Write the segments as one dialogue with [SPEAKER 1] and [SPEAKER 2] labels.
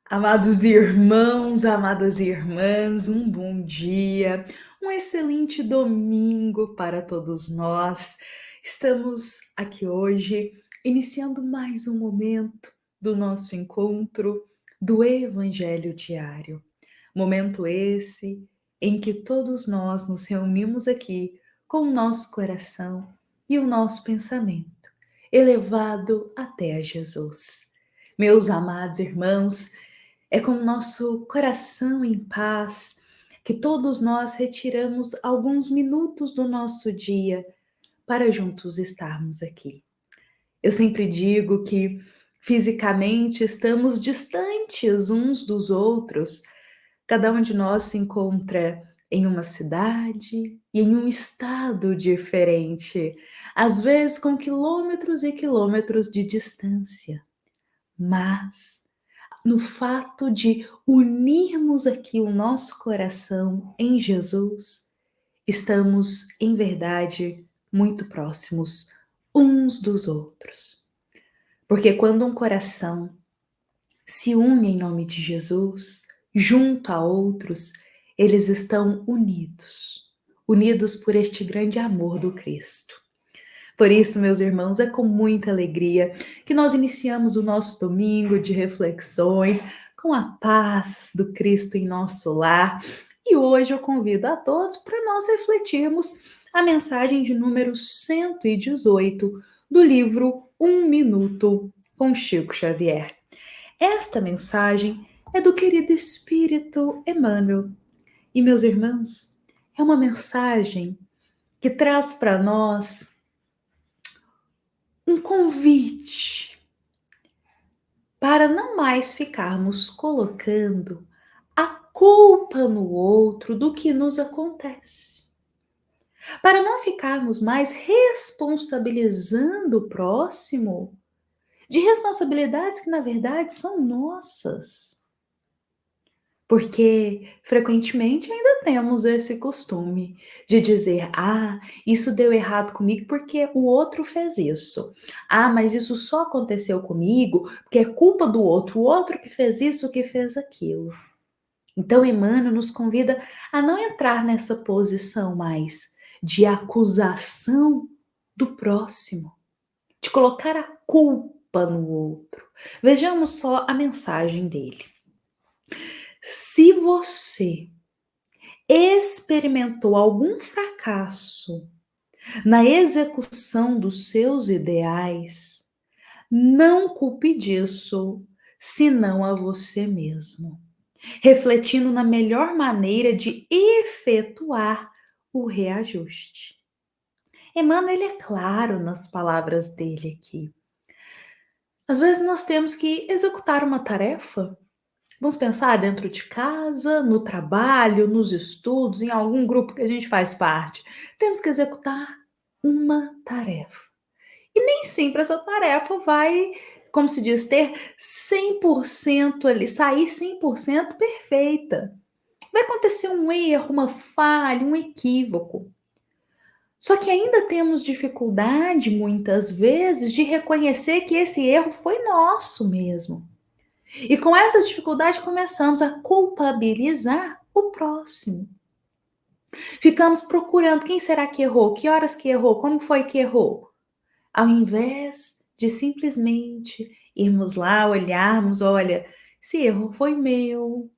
[SPEAKER 1] Amados irmãos, amadas irmãs, um bom dia, um excelente domingo para todos nós. Estamos aqui hoje iniciando mais um momento do nosso encontro do Evangelho Diário. Momento esse em que todos nós nos reunimos aqui com o nosso coração e o nosso pensamento elevado até a Jesus. Meus amados irmãos, é com o nosso coração em paz que todos nós retiramos alguns minutos do nosso dia para juntos estarmos aqui. Eu sempre digo que fisicamente estamos distantes uns dos outros. Cada um de nós se encontra em uma cidade e em um estado diferente, às vezes com quilômetros e quilômetros de distância. Mas no fato de unirmos aqui o nosso coração em Jesus, estamos, em verdade, muito próximos uns dos outros. Porque quando um coração se une em nome de Jesus, junto a outros, eles estão unidos, unidos por este grande amor do Cristo. Por isso, meus irmãos, é com muita alegria que nós iniciamos o nosso domingo de reflexões com a paz do Cristo em nosso lar. E hoje eu convido a todos para nós refletirmos a mensagem de número 118 do livro Um Minuto com Chico Xavier. Esta mensagem é do querido Espírito Emmanuel. E, meus irmãos, é uma mensagem que traz para nós um convite para não mais ficarmos colocando a culpa no outro do que nos acontece. Para não ficarmos mais responsabilizando o próximo de responsabilidades que, na verdade, são nossas. Porque frequentemente ainda temos esse costume de dizer: ah, isso deu errado comigo porque o outro fez isso. Ah, mas isso só aconteceu comigo porque é culpa do outro, o outro que fez isso, que fez aquilo. Então, Emmanuel nos convida a não entrar nessa posição mais de acusação do próximo, de colocar a culpa no outro. Vejamos só a mensagem dele. Se você experimentou algum fracasso na execução dos seus ideais, não culpe disso, senão a você mesmo, refletindo na melhor maneira de efetuar o reajuste. Emmanuel, ele é claro nas palavras dele aqui. Às vezes nós temos que executar uma tarefa. Vamos pensar dentro de casa, no trabalho, nos estudos, em algum grupo que a gente faz parte. Temos que executar uma tarefa. E nem sempre essa tarefa vai, como se diz, ter 100% ali, sair 100% perfeita. Vai acontecer um erro, uma falha, um equívoco. Só que ainda temos dificuldade, muitas vezes, de reconhecer que esse erro foi nosso mesmo. E com essa dificuldade começamos a culpabilizar o próximo. Ficamos procurando quem será que errou, que horas que errou, como foi que errou. Ao invés de simplesmente irmos lá, olharmos, olha, esse erro foi meu,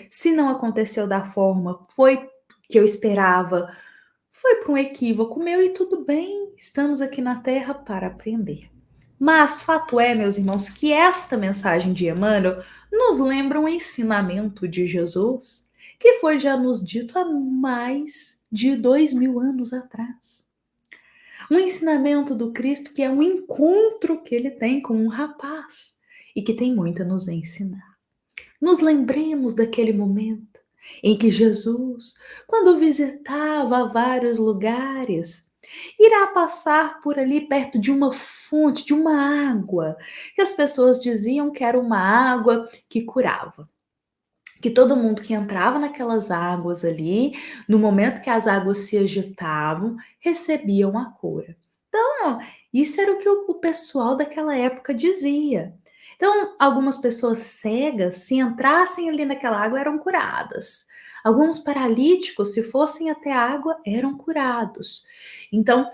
[SPEAKER 1] se não aconteceu da forma, foi que eu esperava, foi por um equívoco meu e tudo bem, estamos aqui na Terra para aprender. Mas fato é, meus irmãos, que esta mensagem de Emmanuel nos lembra um ensinamento de Jesus que foi já nos dito há mais de 2000 anos atrás. Um ensinamento do Cristo que é um encontro que ele tem com um rapaz e que tem muito a nos ensinar. Nos lembremos daquele momento em que Jesus, quando visitava vários lugares, irá passar por ali perto de uma fonte, de uma água, que as pessoas diziam que era uma água que curava. Que todo mundo que entrava naquelas águas ali, no momento que as águas se agitavam, recebiam a cura. Então, isso era o que o pessoal daquela época dizia. Então, algumas pessoas cegas, se entrassem ali naquela água, eram curadas. Alguns paralíticos, se fossem até a água, eram curados. Então,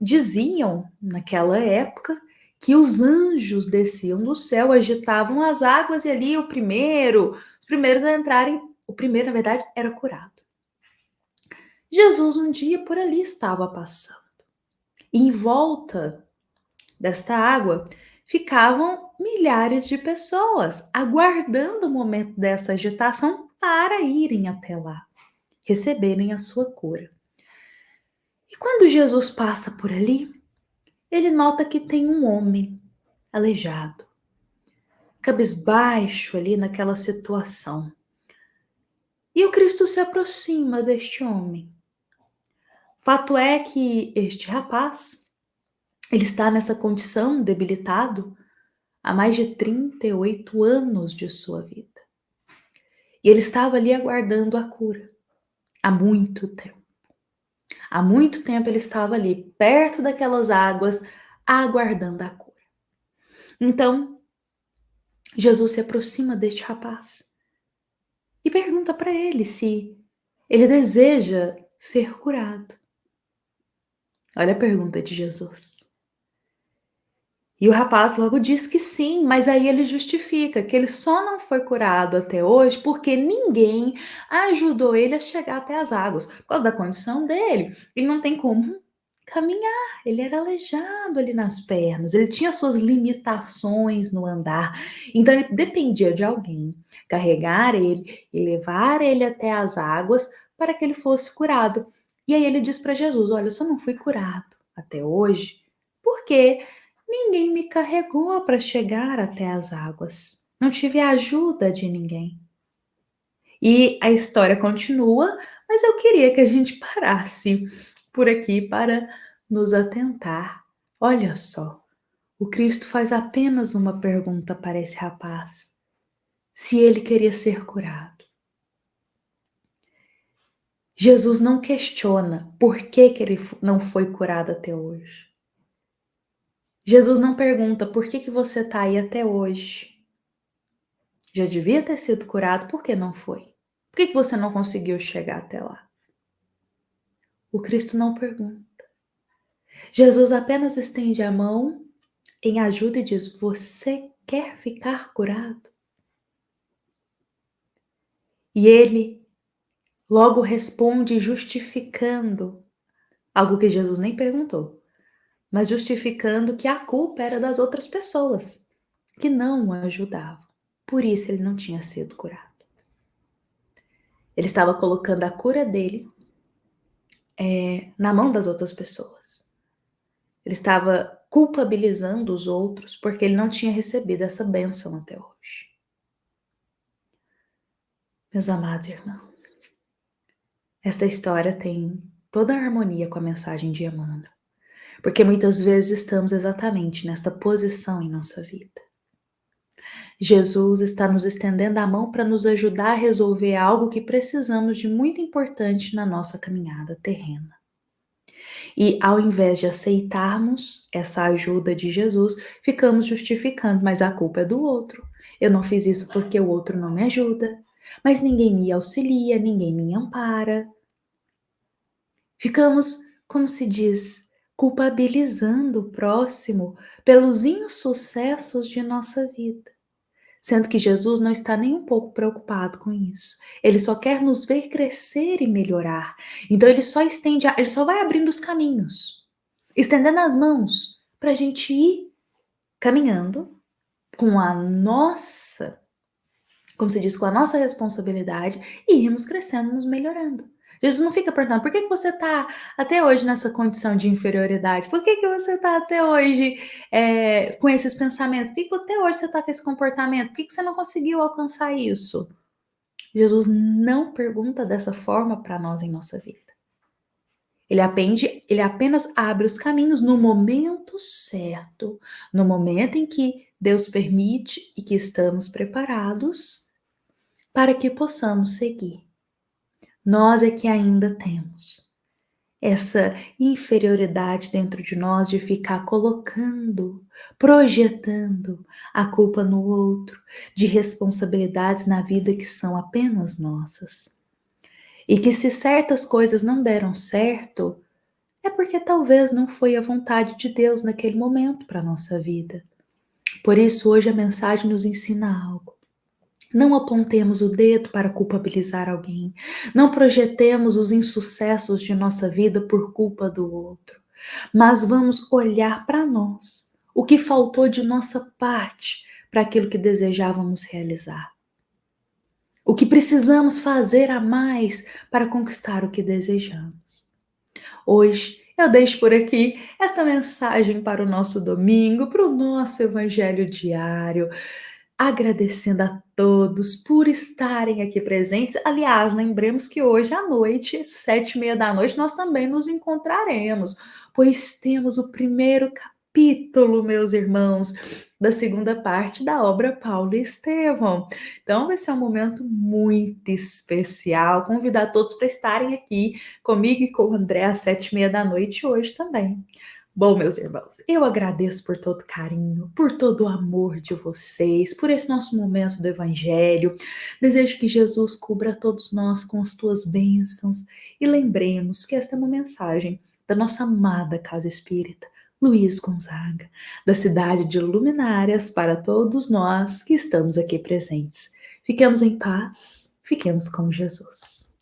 [SPEAKER 1] diziam naquela época que os anjos desciam do céu, agitavam as águas e ali os primeiros a entrarem, o primeiro, na verdade, era curado. Jesus um dia por ali estava passando. E em volta desta água ficavam milhares de pessoas aguardando o momento dessa agitação para irem até lá, receberem a sua cura. E quando Jesus passa por ali, ele nota que tem um homem aleijado, cabisbaixo ali naquela situação. E o Cristo se aproxima deste homem. Fato é que este rapaz, ele está nessa condição debilitado há mais de 38 anos de sua vida. E ele estava ali aguardando a cura há muito tempo. Há muito tempo ele estava ali, perto daquelas águas, aguardando a cura. Então, Jesus se aproxima deste rapaz e pergunta para ele se ele deseja ser curado. Olha a pergunta de Jesus. E o rapaz logo diz que sim, mas aí ele justifica que ele só não foi curado até hoje porque ninguém ajudou ele a chegar até as águas, por causa da condição dele. Ele não tem como caminhar, ele era aleijado ali nas pernas, ele tinha suas limitações no andar, então ele dependia de alguém carregar ele e levar ele até as águas para que ele fosse curado. E aí ele diz para Jesus: Olha, eu só não fui curado até hoje porque ninguém me carregou para chegar até as águas. Não tive a ajuda de ninguém. E a história continua, mas eu queria que a gente parasse por aqui para nos atentar. Olha só, o Cristo faz apenas uma pergunta para esse rapaz: se ele queria ser curado. Jesus não questiona por que ele não foi curado até hoje. Jesus não pergunta por que você está aí até hoje. Já devia ter sido curado, por que não foi? Por que você não conseguiu chegar até lá? O Cristo não pergunta. Jesus apenas estende a mão em ajuda e diz: Você quer ficar curado? E ele logo responde justificando algo que Jesus nem perguntou, mas justificando que a culpa era das outras pessoas que não o ajudavam. Por isso ele não tinha sido curado. Ele estava colocando a cura dele na mão das outras pessoas. Ele estava culpabilizando os outros porque ele não tinha recebido essa bênção até hoje. Meus amados irmãos, esta história tem toda a harmonia com a mensagem de Emmanuel, porque muitas vezes estamos exatamente nesta posição em nossa vida. Jesus está nos estendendo a mão para nos ajudar a resolver algo que precisamos de muito importante na nossa caminhada terrena. E ao invés de aceitarmos essa ajuda de Jesus, ficamos justificando, mas a culpa é do outro. Eu não fiz isso porque o outro não me ajuda, mas ninguém me auxilia, ninguém me ampara. Ficamos, como se diz, culpabilizando o próximo pelos insucessos de nossa vida. Sendo que Jesus não está nem um pouco preocupado com isso. Ele só quer nos ver crescer e melhorar. Então ele só vai abrindo os caminhos, estendendo as mãos para a gente ir caminhando com a nossa, como se diz, com a nossa responsabilidade e irmos crescendo, nos melhorando. Jesus não fica perguntando: por que você está até hoje nessa condição de inferioridade? Por que você está até hoje com esses pensamentos? Por que até hoje você está com esse comportamento? Por que você não conseguiu alcançar isso? Jesus não pergunta dessa forma para nós em nossa vida. Ele apenas abre os caminhos no momento certo, no momento em que Deus permite e que estamos preparados para que possamos seguir. Nós é que ainda temos essa inferioridade dentro de nós de ficar colocando, projetando a culpa no outro, de responsabilidades na vida que são apenas nossas. E que se certas coisas não deram certo, é porque talvez não foi a vontade de Deus naquele momento para a nossa vida. Por isso, hoje a mensagem nos ensina algo. Não apontemos o dedo para culpabilizar alguém. Não projetemos os insucessos de nossa vida por culpa do outro. Mas vamos olhar para nós, o que faltou de nossa parte para aquilo que desejávamos realizar. O que precisamos fazer a mais para conquistar o que desejamos. Hoje eu deixo por aqui esta mensagem para o nosso domingo, para o nosso evangelho diário, agradecendo a todos por estarem aqui presentes. Aliás, lembremos que hoje à noite, 7h30 da noite, nós também nos encontraremos, pois temos o primeiro capítulo, meus irmãos, da segunda parte da obra Paulo e Estevão. Então vai ser um momento muito especial. Convidar todos para estarem aqui comigo e com o André às 7h30 da noite hoje também. Bom, meus irmãos, eu agradeço por todo o carinho, por todo o amor de vocês, por esse nosso momento do Evangelho. Desejo que Jesus cubra todos nós com as tuas bênçãos e lembremos que esta é uma mensagem da nossa amada Casa Espírita, Luiz Gonzaga, da cidade de Luminárias, para todos nós que estamos aqui presentes. Fiquemos em paz, fiquemos com Jesus.